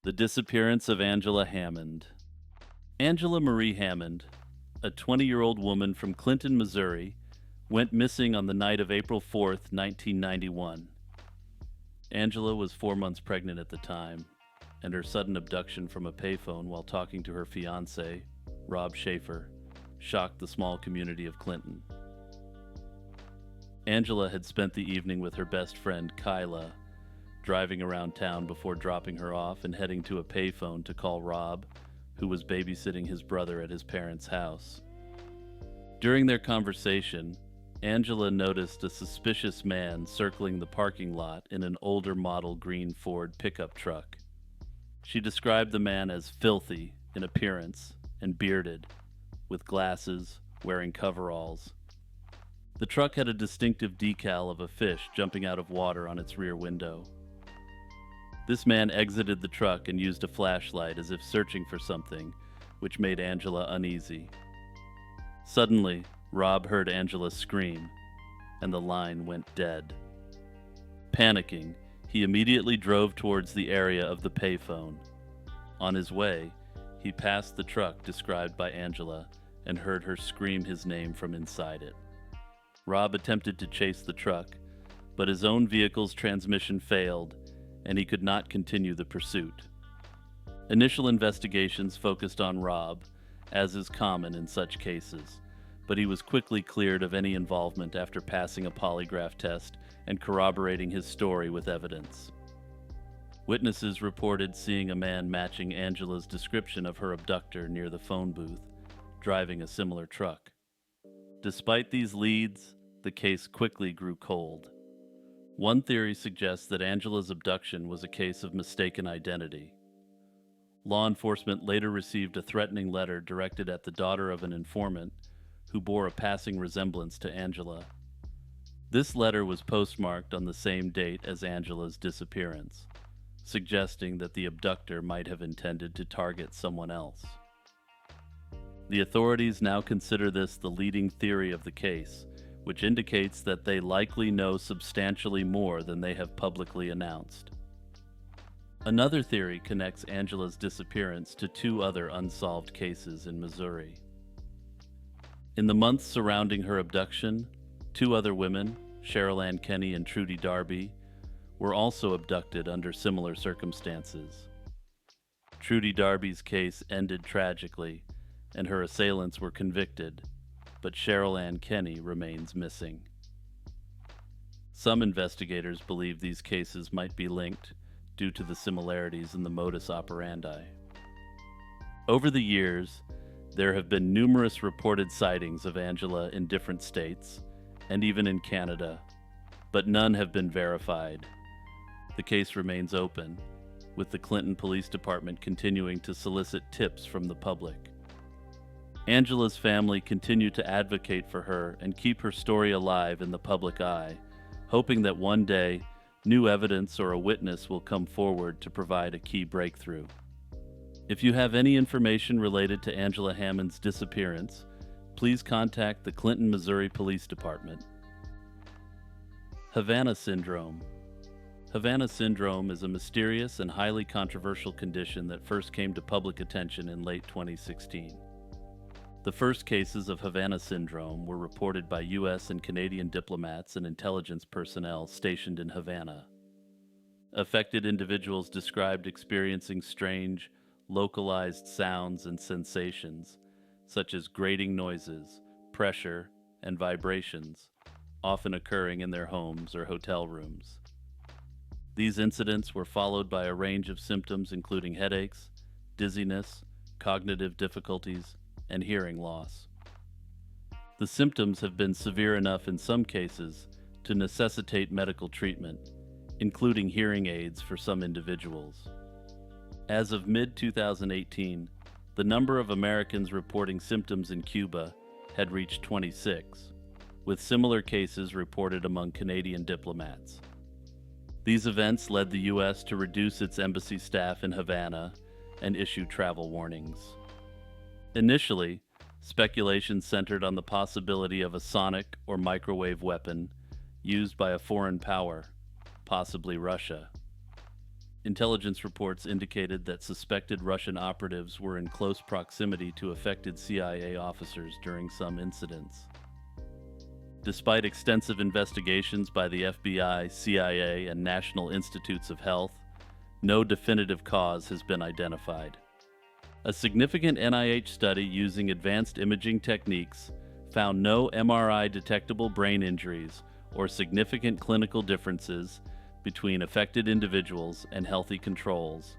The disappearance of Angela Hammond. Angela Marie Hammond, a 20-year-old woman from Clinton, Missouri, went missing on the night of April 4th, 1991. Angela was 4 months pregnant at the time, and her sudden abduction from a payphone while talking to her fiancé, Rob Schaefer, shocked the small community of Clinton. Angela had spent the evening with her best friend, Kyla, driving around town before dropping her off and heading to a payphone to call Rob, who was babysitting his brother at his parents' house. During their conversation, Angela noticed a suspicious man circling the parking lot in an older model green Ford pickup truck. She described the man as filthy in appearance and bearded, with glasses, wearing coveralls. The truck had a distinctive decal of a fish jumping out of water on its rear window. This man exited the truck and used a flashlight as if searching for something, which made Angela uneasy. Suddenly, Rob heard Angela scream, and the line went dead. Panicking, he immediately drove towards the area of the payphone. On his way, he passed the truck described by Angela and heard her scream his name from inside it. Rob attempted to chase the truck, but his own vehicle's transmission failed, and he could not continue the pursuit. Initial investigations focused on Rob, as is common in such cases, but he was quickly cleared of any involvement after passing a polygraph test and corroborating his story with evidence. Witnesses reported seeing a man matching Angela's description of her abductor near the phone booth, driving a similar truck. Despite these leads, the case quickly grew cold. One theory suggests that Angela's abduction was a case of mistaken identity. Law enforcement later received a threatening letter directed at the daughter of an informant who bore a passing resemblance to Angela. This letter was postmarked on the same date as Angela's disappearance, suggesting that the abductor might have intended to target someone else. The authorities now consider this the leading theory of the case, which indicates that they likely know substantially more than they have publicly announced. Another theory connects Angela's disappearance to two other unsolved cases in Missouri. In the months surrounding her abduction, two other women, Cheryl Ann Kenny and Trudy Darby, were also abducted under similar circumstances. Trudy Darby's case ended tragically, and her assailants were convicted, but Cheryl Ann Kenny remains missing. Some investigators believe these cases might be linked due to the similarities in the modus operandi. Over the years, there have been numerous reported sightings of Angela in different states, and even in Canada, but none have been verified. The case remains open, with the Clinton Police Department continuing to solicit tips from the public. Angela's family continue to advocate for her and keep her story alive in the public eye, hoping that one day, new evidence or a witness will come forward to provide a key breakthrough. If you have any information related to Angela Hammond's disappearance, please contact the Clinton, Missouri Police Department. Havana Syndrome. Havana Syndrome is a mysterious and highly controversial condition that first came to public attention in late 2016. The first cases of Havana Syndrome were reported by U.S. and Canadian diplomats and intelligence personnel stationed in Havana. Affected individuals described experiencing strange, localized sounds and sensations, such as grating noises, pressure, and vibrations, often occurring in their homes or hotel rooms. These incidents were followed by a range of symptoms including headaches, dizziness, cognitive difficulties, and hearing loss. The symptoms have been severe enough in some cases to necessitate medical treatment, including hearing aids for some individuals. As of mid-2018, the number of Americans reporting symptoms in Cuba had reached 26, with similar cases reported among Canadian diplomats. These events led the U.S. to reduce its embassy staff in Havana and issue travel warnings. Initially, speculation centered on the possibility of a sonic or microwave weapon used by a foreign power, possibly Russia. Intelligence reports indicated that suspected Russian operatives were in close proximity to affected CIA officers during some incidents. Despite extensive investigations by the FBI, CIA, and National Institutes of Health, no definitive cause has been identified. A significant NIH study using advanced imaging techniques found no MRI-detectable brain injuries or significant clinical differences between affected individuals and healthy controls.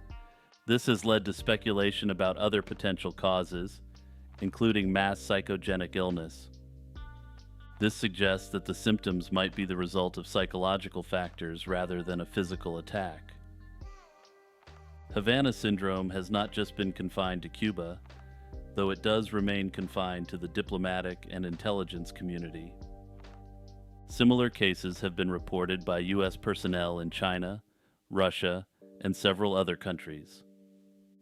This has led to speculation about other potential causes, including mass psychogenic illness. This suggests that the symptoms might be the result of psychological factors rather than a physical attack. Havana syndrome has not just been confined to Cuba, though it does remain confined to the diplomatic and intelligence community. Similar cases have been reported by U.S. personnel in China, Russia, and several other countries.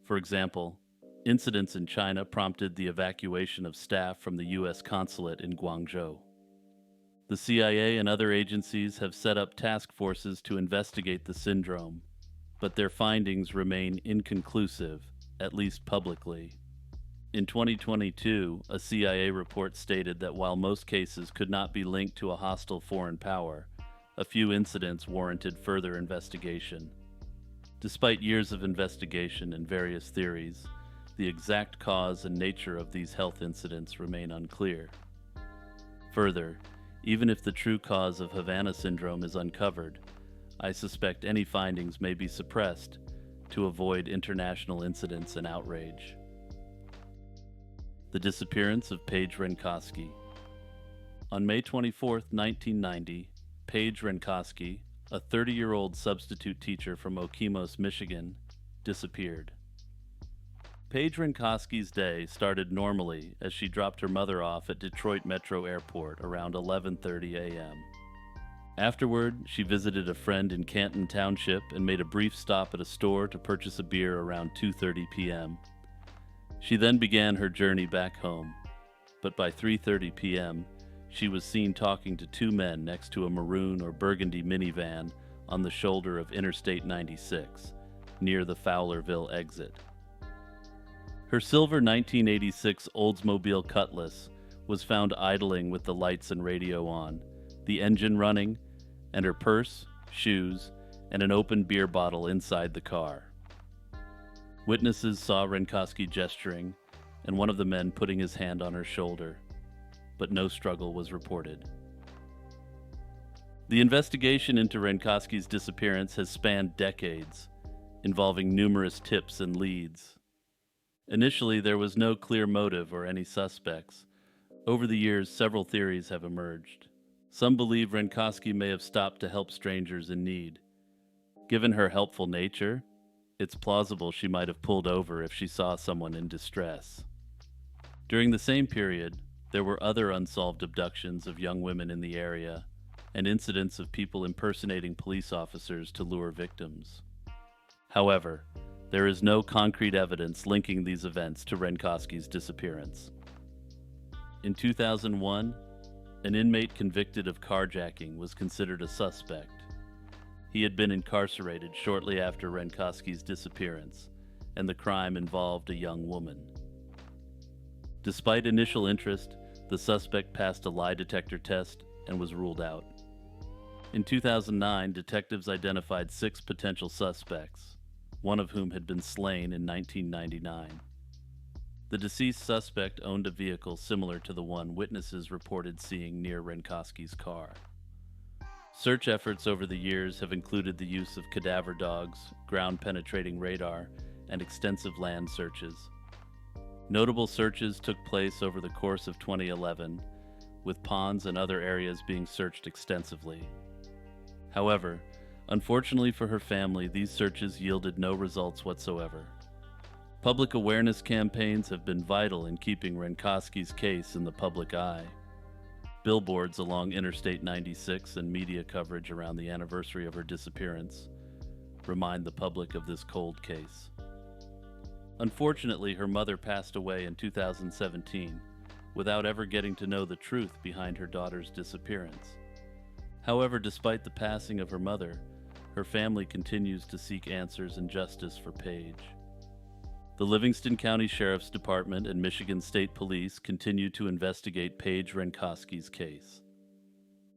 For example, incidents in China prompted the evacuation of staff from the U.S. consulate in Guangzhou. The CIA and other agencies have set up task forces to investigate the syndrome, but their findings remain inconclusive, at least publicly. In 2022, a CIA report stated that while most cases could not be linked to a hostile foreign power, a few incidents warranted further investigation. Despite years of investigation and various theories, the exact cause and nature of these health incidents remain unclear. Further, even if the true cause of Havana syndrome is uncovered, I suspect any findings may be suppressed to avoid international incidents and outrage. The disappearance of Paige Renosky. On May 24, 1990, Paige Renosky, a 30-year-old substitute teacher from Okemos, Michigan, disappeared. Paige Renosky's day started normally as she dropped her mother off at Detroit Metro Airport around 11:30 a.m. Afterward, she visited a friend in Canton Township and made a brief stop at a store to purchase a beer around 2:30 p.m. She then began her journey back home, but by 3:30 p.m., she was seen talking to two men next to a maroon or burgundy minivan on the shoulder of Interstate 96, near the Fowlerville exit. Her silver 1986 Oldsmobile Cutlass was found idling with the lights and radio on, the engine running, and her purse, shoes, and an open beer bottle inside the car. Witnesses saw Renosky gesturing and one of the men putting his hand on her shoulder, but no struggle was reported. The investigation into Renosky's disappearance has spanned decades, involving numerous tips and leads. Initially, there was no clear motive or any suspects. Over the years, several theories have emerged. Some believe Renosky may have stopped to help strangers in need. Given her helpful nature, it's plausible she might have pulled over if she saw someone in distress. During the same period, there were other unsolved abductions of young women in the area and incidents of people impersonating police officers to lure victims. However, there is no concrete evidence linking these events to Renosky's disappearance. In 2001, an inmate convicted of carjacking was considered a suspect. He had been incarcerated shortly after Renosky's disappearance, and the crime involved a young woman. Despite initial interest, the suspect passed a lie detector test and was ruled out. In 2009, detectives identified 6 potential suspects, one of whom had been slain in 1999. The deceased suspect owned a vehicle similar to the one witnesses reported seeing near Renosky's car. Search efforts over the years have included the use of cadaver dogs, ground-penetrating radar, and extensive land searches. Notable searches took place over the course of 2011, with ponds and other areas being searched extensively. However, unfortunately for her family, these searches yielded no results whatsoever. Public awareness campaigns have been vital in keeping Renosky's case in the public eye. Billboards along Interstate 96 and media coverage around the anniversary of her disappearance remind the public of this cold case. Unfortunately, her mother passed away in 2017 without ever getting to know the truth behind her daughter's disappearance. However, despite the passing of her mother, her family continues to seek answers and justice for Paige. The Livingston County Sheriff's Department and Michigan State Police continue to investigate Paige Renosky's case.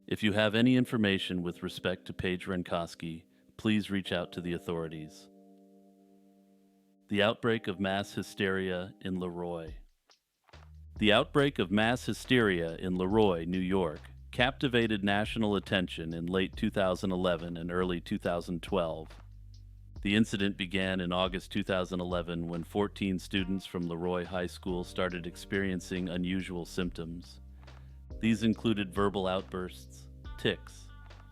If you have any information with respect to Paige Renosky, please reach out to the authorities. The outbreak of mass hysteria in Leroy. The outbreak of mass hysteria in Leroy, New York, captivated national attention in late 2011 and early 2012. The incident began in August 2011 when 14 students from Leroy High School started experiencing unusual symptoms. These included verbal outbursts, tics,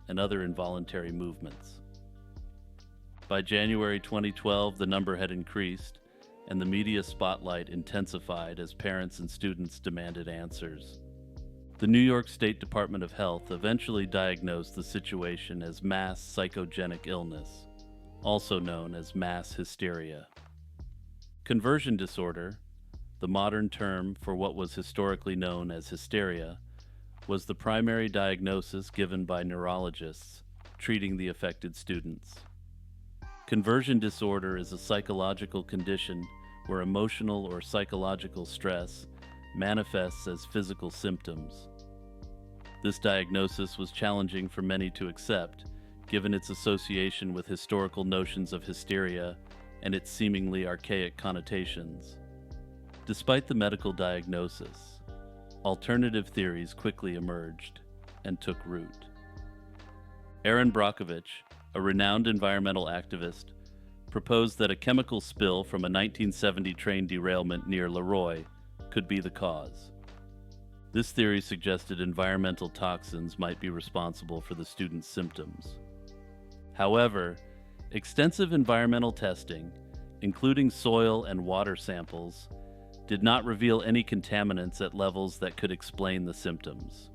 and other involuntary movements. By January 2012, the number had increased, and the media spotlight intensified as parents and students demanded answers. The New York State Department of Health eventually diagnosed the situation as mass psychogenic illness, also known as mass hysteria. Conversion disorder, the modern term for what was historically known as hysteria, was the primary diagnosis given by neurologists treating the affected students. Conversion disorder is a psychological condition where emotional or psychological stress manifests as physical symptoms. This diagnosis was challenging for many to accept, given its association with historical notions of hysteria and its seemingly archaic connotations. Despite the medical diagnosis, alternative theories quickly emerged and took root. Aaron Brockovich, a renowned environmental activist, proposed that a chemical spill from a 1970 train derailment near Leroy could be the cause. This theory suggested environmental toxins might be responsible for the students' symptoms. However, extensive environmental testing, including soil and water samples, did not reveal any contaminants at levels that could explain the symptoms.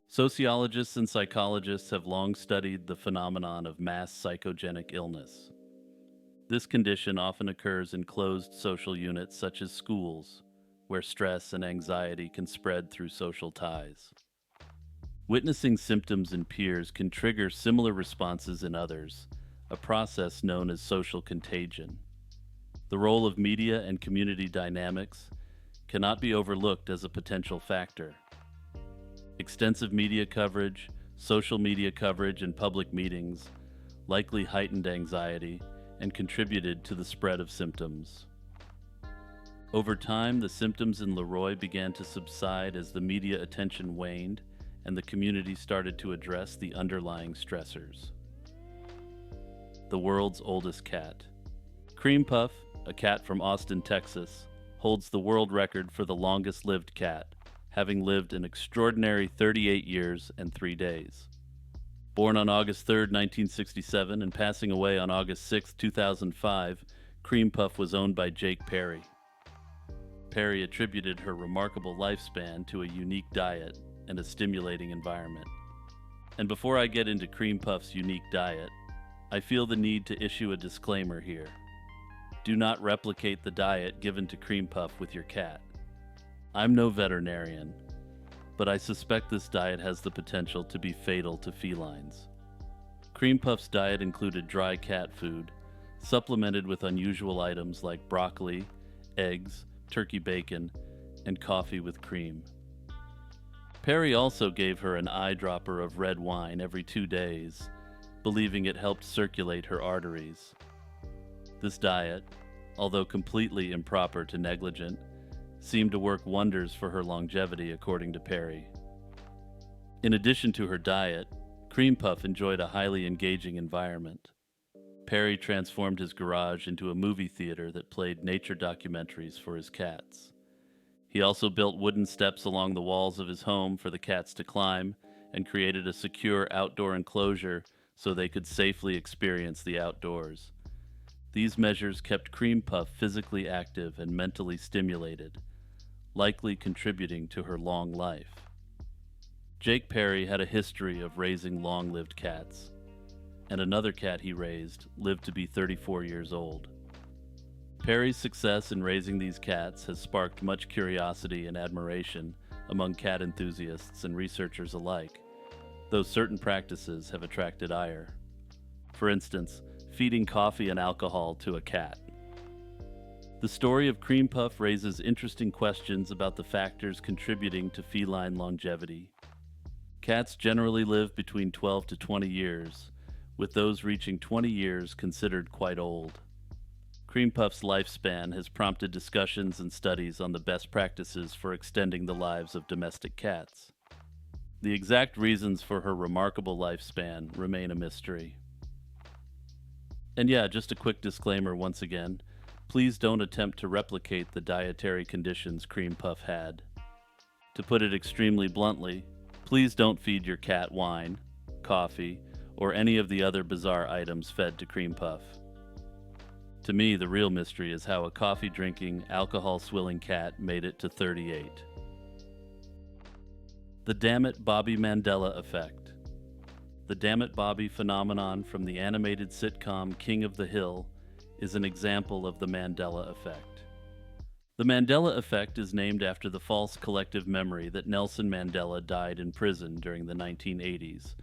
Sociologists and psychologists have long studied the phenomenon of mass psychogenic illness. This condition often occurs in closed social units such as schools, where stress and anxiety can spread through social ties. Witnessing symptoms in peers can trigger similar responses in others, a process known as social contagion. The role of media and community dynamics cannot be overlooked as a potential factor. Extensive media coverage, social media coverage, and public meetings likely heightened anxiety and contributed to the spread of symptoms. Over time, the symptoms in Leroy began to subside as the media attention waned and the community started to address the underlying stressors. The world's oldest cat. Cream Puff, a cat from Austin, Texas, holds the world record for the longest-lived cat, having lived an extraordinary 38 years and 3 days. Born on August 3, 1967, and passing away on August 6, 2005, Cream Puff was owned by Jake Perry. Perry attributed her remarkable lifespan to a unique diet and a stimulating environment. And before I get into Cream Puff's unique diet, I feel the need to issue a disclaimer here. Do not replicate the diet given to Cream Puff with your cat. I'm no veterinarian, but I suspect this diet has the potential to be fatal to felines. Cream Puff's diet included dry cat food, supplemented with unusual items like broccoli, eggs, turkey bacon, and coffee with cream. Perry also gave her an eyedropper of red wine every 2 days, believing it helped circulate her arteries. This diet, although completely improper to negligent, seemed to work wonders for her longevity, according to Perry. In addition to her diet, Cream Puff enjoyed a highly engaging environment. Perry transformed his garage into a movie theater that played nature documentaries for his cats. He also built wooden steps along the walls of his home for the cats to climb and created a secure outdoor enclosure so they could safely experience the outdoors. These measures kept Cream Puff physically active and mentally stimulated, likely contributing to her long life. Jake Perry had a history of raising long-lived cats, and another cat he raised lived to be 34 years old. Perry's success in raising these cats has sparked much curiosity and admiration among cat enthusiasts and researchers alike, though certain practices have attracted ire. For instance, feeding coffee and alcohol to a cat. The story of Cream Puff raises interesting questions about the factors contributing to feline longevity. Cats generally live between 12 to 20 years, with those reaching 20 years considered quite old. Cream Puff's lifespan has prompted discussions and studies on the best practices for extending the lives of domestic cats. The exact reasons for her remarkable lifespan remain a mystery. And yeah, just a quick disclaimer once again, please don't attempt to replicate the dietary conditions Cream Puff had. To put it extremely bluntly, please don't feed your cat wine, coffee, or any of the other bizarre items fed to Cream Puff. To me, the real mystery is how a coffee-drinking, alcohol-swilling cat made it to 38. The Dammit Bobby Mandela Effect. The Dammit Bobby phenomenon from the animated sitcom King of the Hill is an example of the Mandela effect. The Mandela effect is named after the false collective memory that Nelson Mandela died in prison during the 1980s,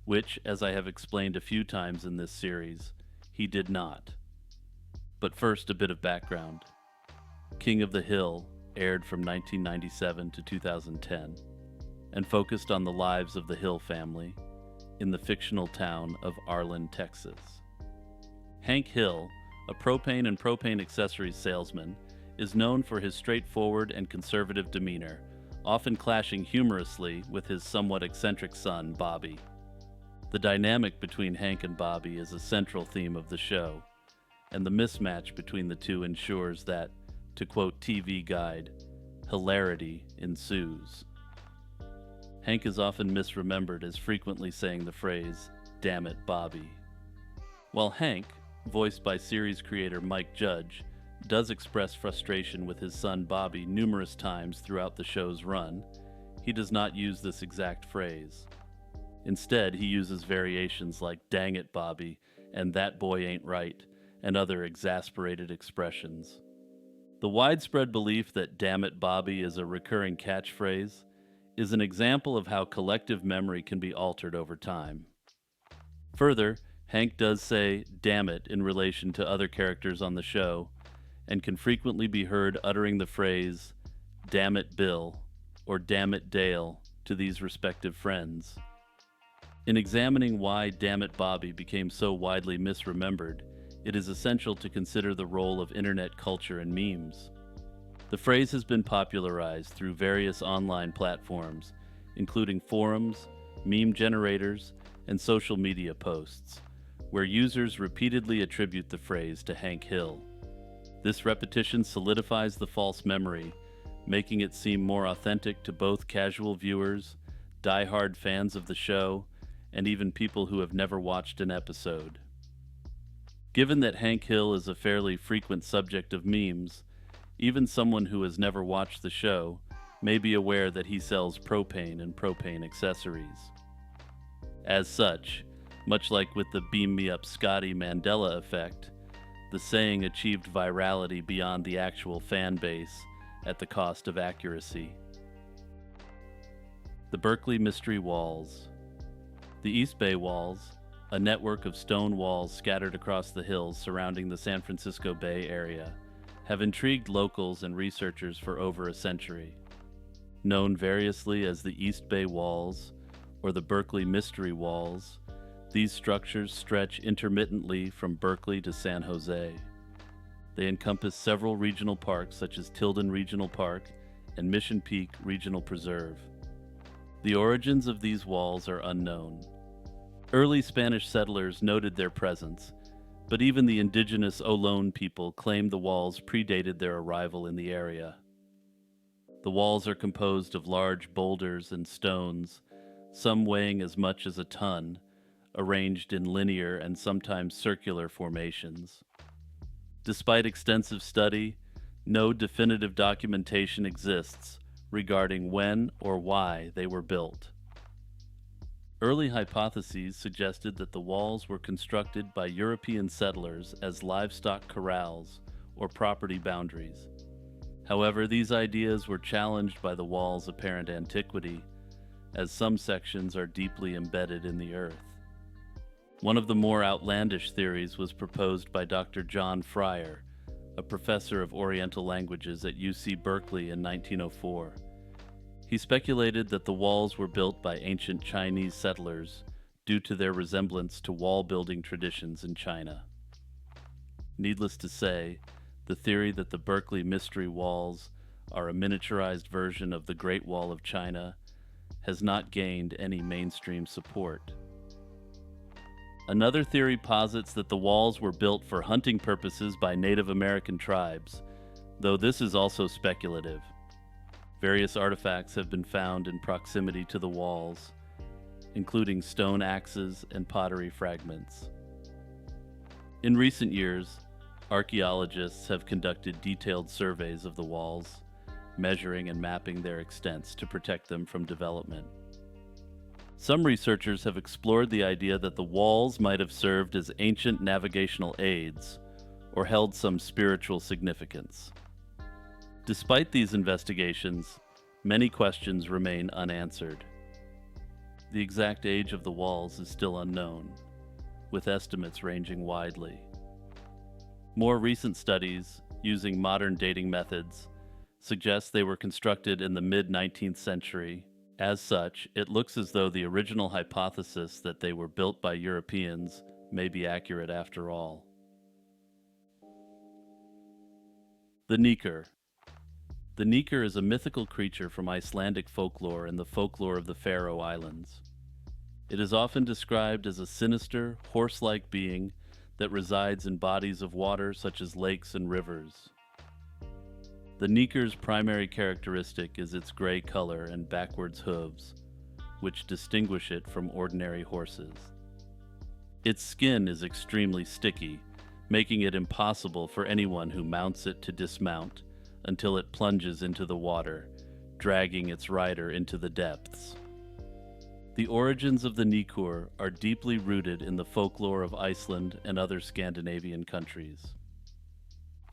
which, as I have explained a few times in this series, he did not. But first, a bit of background. King of the Hill aired from 1997 to 2010 and focused on the lives of the Hill family in the fictional town of Arlen, Texas. Hank Hill, a propane and propane accessories salesman, is known for his straightforward and conservative demeanor, often clashing humorously with his somewhat eccentric son, Bobby. The dynamic between Hank and Bobby is a central theme of the show, and the mismatch between the two ensures that, to quote TV Guide, hilarity ensues. Hank is often misremembered as frequently saying the phrase, "Damn it, Bobby." While Hank, voiced by series creator Mike Judge, does express frustration with his son Bobby numerous times throughout the show's run, he does not use this exact phrase. Instead, he uses variations like "dang it, Bobby" and "that boy ain't right," and other exasperated expressions. The widespread belief that "damn it, Bobby" is a recurring catchphrase is an example of how collective memory can be altered over time. Further, Hank does say "damn it" in relation to other characters on the show, and can frequently be heard uttering the phrase "damn it, Bill" or "damn it, Dale" to these respective friends. In examining why "damn it, Bobby" became so widely misremembered, it is essential to consider the role of internet culture and memes. The phrase has been popularized through various online platforms, including forums, meme generators, and social media posts, where users repeatedly attribute the phrase to Hank Hill. This repetition solidifies the false memory, making it seem more authentic to both casual viewers, die-hard fans of the show, and even people who have never watched an episode. Given that Hank Hill is a fairly frequent subject of memes, even someone who has never watched the show may be aware that he sells propane and propane accessories. As such, much like with the "Beam Me Up Scotty" Mandela effect, the saying achieved virality beyond the actual fan base at the cost of accuracy. The Berkeley Mystery Walls. The East Bay Walls, a network of stone walls scattered across the hills surrounding the San Francisco Bay Area, have intrigued locals and researchers for over a century. Known variously as the East Bay Walls or the Berkeley Mystery Walls, these structures stretch intermittently from Berkeley to San Jose. They encompass several regional parks such as Tilden Regional Park and Mission Peak Regional Preserve. The origins of these walls are unknown. Early Spanish settlers noted their presence, but even the indigenous Olón people claimed the walls predated their arrival in the area. The walls are composed of large boulders and stones, some weighing as much as a ton, arranged in linear and sometimes circular formations. Despite extensive study, no definitive documentation exists regarding when or why they were built. Early hypotheses suggested that the walls were constructed by European settlers as livestock corrals or property boundaries. However, these ideas were challenged by the wall's apparent antiquity, as some sections are deeply embedded in the earth. One of the more outlandish theories was proposed by Dr. John Fryer, a professor of Oriental languages at UC Berkeley in 1904. He speculated that the walls were built by ancient Chinese settlers due to their resemblance to wall-building traditions in China. Needless to say, the theory that the Berkeley Mystery Walls are a miniaturized version of the Great Wall of China has not gained any mainstream support. Another theory posits that the walls were built for hunting purposes by Native American tribes, though this is also speculative. Various artifacts have been found in proximity to the walls, including stone axes and pottery fragments. In recent years, archaeologists have conducted detailed surveys of the walls, measuring and mapping their extents to protect them from development. Some researchers have explored the idea that the walls might have served as ancient navigational aids or held some spiritual significance. Despite these investigations, many questions remain unanswered. The exact age of the walls is still unknown, with estimates ranging widely. More recent studies, using modern dating methods, suggest they were constructed in the mid-19th century. As such, it looks as though the original hypothesis that they were built by Europeans may be accurate after all. The Nykur. The Nykur is a mythical creature from Icelandic folklore and the folklore of the Faroe Islands. It is often described as a sinister, horse-like being that resides in bodies of water such as lakes and rivers. The Nykur's primary characteristic is its gray color and backwards hooves, which distinguish it from ordinary horses. Its skin is extremely sticky, making it impossible for anyone who mounts it to dismount until it plunges into the water, dragging its rider into the depths. The origins of the Nykur are deeply rooted in the folklore of Iceland and other Scandinavian countries.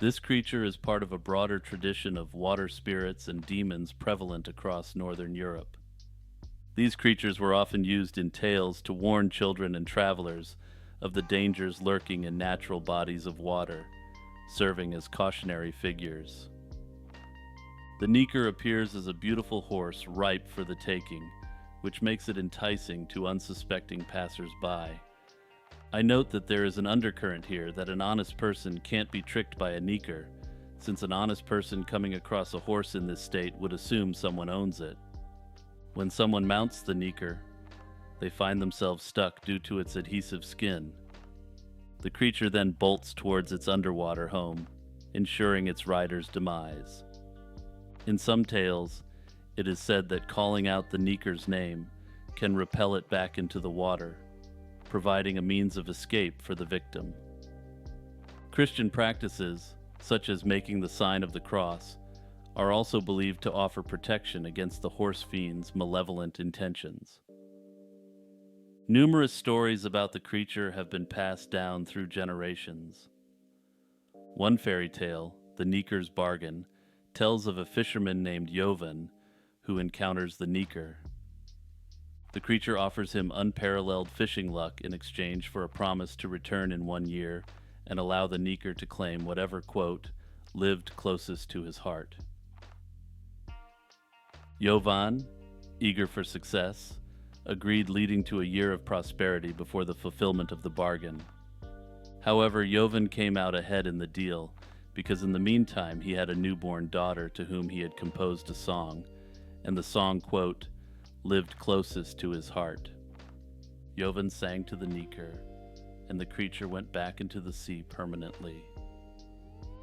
This creature is part of a broader tradition of water spirits and demons prevalent across northern Europe. These creatures were often used in tales to warn children and travelers of the dangers lurking in natural bodies of water, serving as cautionary figures. The Nykur appears as a beautiful horse ripe for the taking, which makes it enticing to unsuspecting passers-by. I note that there is an undercurrent here that an honest person can't be tricked by a Nykur, since an honest person coming across a horse in this state would assume someone owns it. When someone mounts the Nykur, they find themselves stuck due to its adhesive skin. The creature then bolts towards its underwater home, ensuring its rider's demise. In some tales, it is said that calling out the Nykur's name can repel it back into the water, providing a means of escape for the victim. Christian practices, such as making the sign of the cross, are also believed to offer protection against the horse fiend's malevolent intentions. Numerous stories about the creature have been passed down through generations. One fairy tale, The Nykur's Bargain, tells of a fisherman named Jovan who encounters the Nykur. The creature offers him unparalleled fishing luck in exchange for a promise to return in 1 year and allow the Nykur to claim whatever, quote, lived closest to his heart. Jovan, eager for success, agreed, leading to a year of prosperity before the fulfillment of the bargain. However, Jovan came out ahead in the deal because in the meantime he had a newborn daughter to whom he had composed a song, and the song, quote, lived closest to his heart. Jovan sang to the Nykur, and the creature went back into the sea permanently.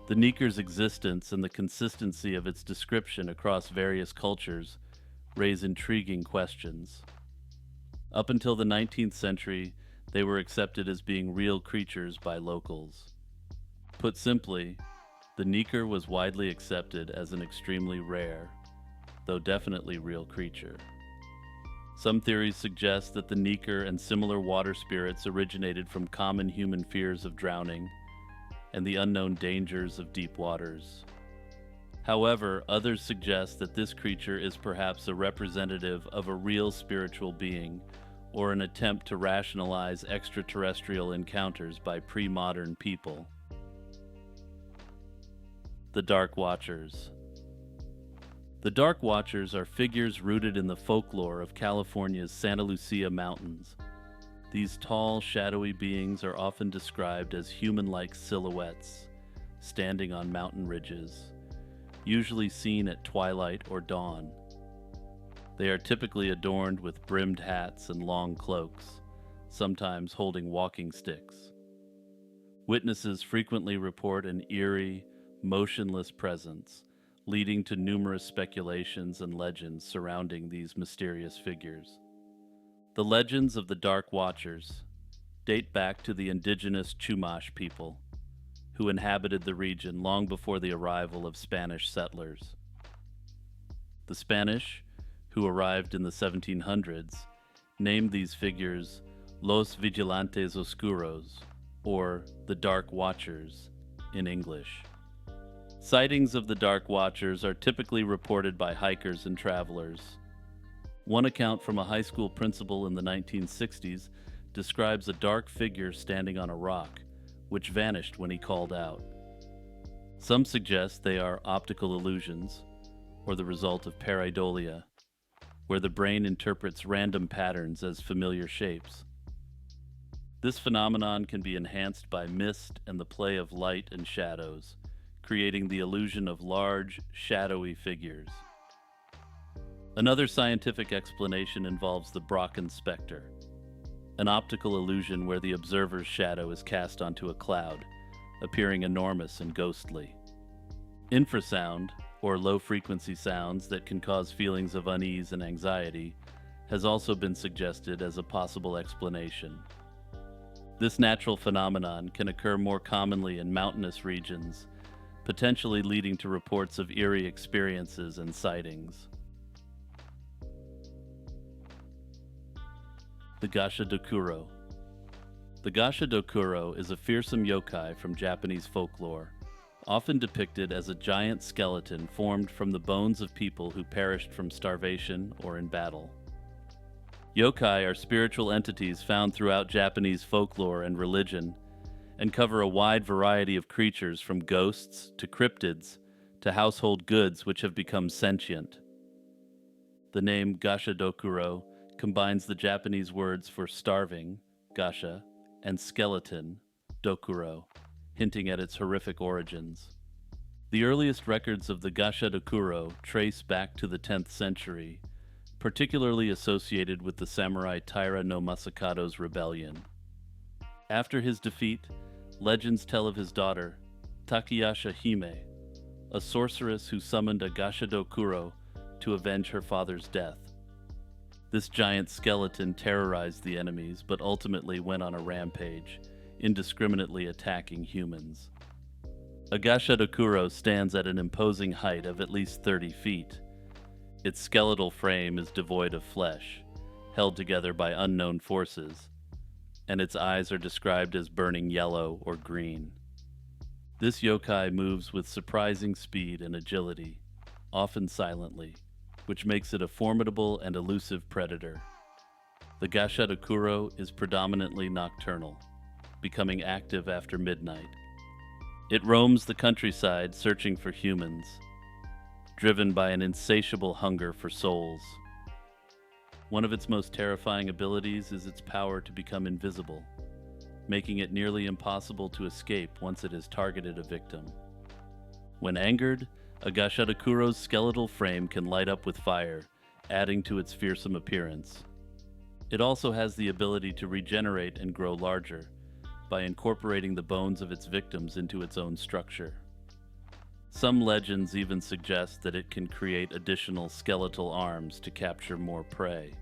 The Nykur's existence and the consistency of its description across various cultures raise intriguing questions. Up until the 19th century, they were accepted as being real creatures by locals. Put simply, the Nykur was widely accepted as an extremely rare, though definitely real creature. Some theories suggest that the Nykur and similar water spirits originated from common human fears of drowning and the unknown dangers of deep waters. However, others suggest that this creature is perhaps a representative of a real spiritual being or an attempt to rationalize extraterrestrial encounters by pre-modern people. The Dark Watchers. The Dark Watchers are figures rooted in the folklore of California's Santa Lucia Mountains. These tall, shadowy beings are often described as human-like silhouettes, standing on mountain ridges, usually seen at twilight or dawn. They are typically adorned with brimmed hats and long cloaks, sometimes holding walking sticks. Witnesses frequently report an eerie, motionless presence, leading to numerous speculations and legends surrounding these mysterious figures. The legends of the Dark Watchers date back to the indigenous Chumash people, who inhabited the region long before the arrival of Spanish settlers. The Spanish, who arrived in the 1700s, named these figures Los Vigilantes Oscuros, or the Dark Watchers in English. Sightings of the Dark Watchers are typically reported by hikers and travelers. One account from a high school principal in the 1960s describes a dark figure standing on a rock, which vanished when he called out. Some suggest they are optical illusions, or the result of pareidolia, where the brain interprets random patterns as familiar shapes. This phenomenon can be enhanced by mist and the play of light and shadows, creating the illusion of large, shadowy figures. Another scientific explanation involves the Brocken specter, an optical illusion where the observer's shadow is cast onto a cloud, appearing enormous and ghostly. Infrasound, or low-frequency sounds that can cause feelings of unease and anxiety, has also been suggested as a possible explanation. This natural phenomenon can occur more commonly in mountainous regions, potentially leading to reports of eerie experiences and sightings. The gashadokuro. The gashadokuro is a fearsome yokai from Japanese folklore, often depicted as a giant skeleton formed from the bones of people who perished from starvation or in battle. Yokai are spiritual entities found throughout Japanese folklore and religion, and cover a wide variety of creatures from ghosts to cryptids to household goods which have become sentient. The name gashadokuro combines the Japanese words for starving, gasha, and skeleton, dokuro, hinting at its horrific origins. The earliest records of the gashadokuro trace back to the 10th century, particularly associated with the samurai Taira no Masakado's rebellion. After his defeat, legends tell of his daughter, Takayasha Hime, a sorceress who summoned a gashadokuro to avenge her father's death. This giant skeleton terrorized the enemies, but ultimately went on a rampage, indiscriminately attacking humans. A gashadokuro stands at an imposing height of at least 30 feet. Its skeletal frame is devoid of flesh, held together by unknown forces, and its eyes are described as burning yellow or green. This yokai moves with surprising speed and agility, often silently, which makes it a formidable and elusive predator. The gashadokuro is predominantly nocturnal, becoming active after midnight. It roams the countryside searching for humans, driven by an insatiable hunger for souls. One of its most terrifying abilities is its power to become invisible, making it nearly impossible to escape once it has targeted a victim. When angered, a gashadokuro's skeletal frame can light up with fire, adding to its fearsome appearance. It also has the ability to regenerate and grow larger by incorporating the bones of its victims into its own structure. Some legends even suggest that it can create additional skeletal arms to capture more prey.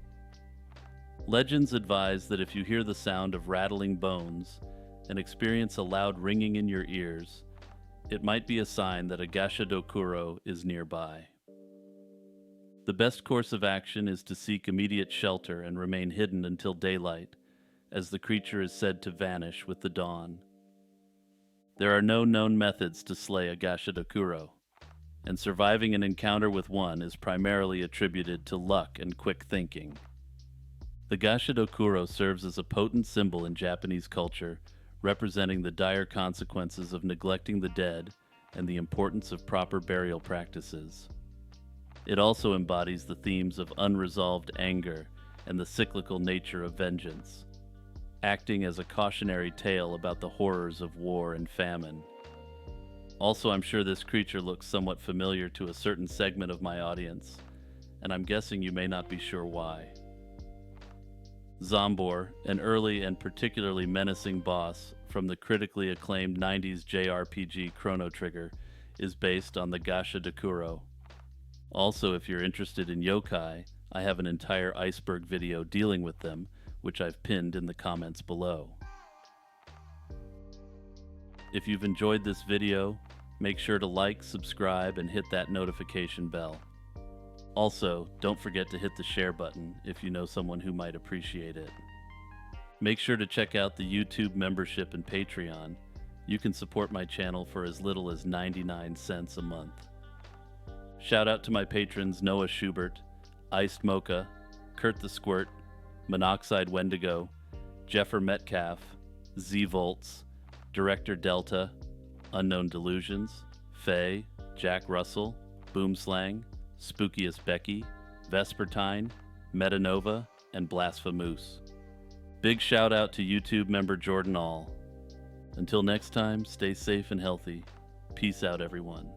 Legends advise that if you hear the sound of rattling bones and experience a loud ringing in your ears, it might be a sign that a gashadokuro is nearby. The best course of action is to seek immediate shelter and remain hidden until daylight, as the creature is said to vanish with the dawn. There are no known methods to slay a gashadokuro, and surviving an encounter with one is primarily attributed to luck and quick thinking. The gashadokuro serves as a potent symbol in Japanese culture, representing the dire consequences of neglecting the dead and the importance of proper burial practices. It also embodies the themes of unresolved anger and the cyclical nature of vengeance, acting as a cautionary tale about the horrors of war and famine. Also, I'm sure this creature looks somewhat familiar to a certain segment of my audience, and I'm guessing you may not be sure why. Zombor, an early and particularly menacing boss from the critically acclaimed 90s JRPG Chrono Trigger, is based on the gashadokuro. Also, if you're interested in yokai, I have an entire iceberg video dealing with them, which I've pinned in the comments below. If you've enjoyed this video, make sure to like, subscribe, and hit that notification bell. Also, don't forget to hit the share button if you know someone who might appreciate it. Make sure to check out the YouTube membership and Patreon. You can support my channel for as little as 99 cents a month. Shout out to my patrons Noah Schubert, Iced Mocha, Kurt the Squirt, Monoxide Wendigo, Jeffer Metcalf, Z Volts, Director Delta, Unknown Delusions, Faye, Jack Russell, Boomslang, Spookiest Becky, Vespertine, Metanova, and Blasphemous. Big shout out to YouTube member Jordan All. Until next time, stay safe and healthy. Peace out, everyone.